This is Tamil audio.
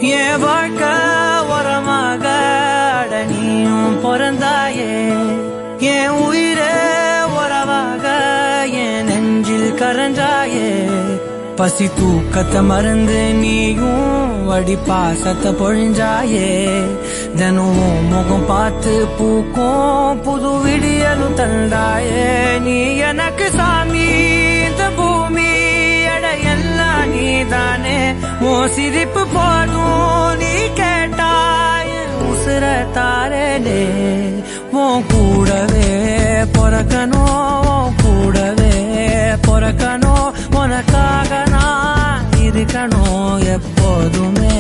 என் வாழ்க்கை உரமாக நீயும் பிறந்தாயே, என் உயிரே உறவாக என் நெஞ்சில் கரஞ்சாயே. பசி தூக்கத்தை மறந்து நீயும் வடி பாசத்தை பொழிஞ்சாயே. தினமும் முகம் பார்த்து பூக்கும் புது விடியலும் தந்தாயே. நீ எனக்கு சாமி, இந்த பூமி எல்லாம் நீதானே. ஓ சிரிப்பு போதும் நீ கேட்டாய் உசுர தாரே. உன் கூடவே பொறக்கணும், கூடவே பொறக்கணும். உனக்காக நான் இருக்கணும் எப்போதுமே.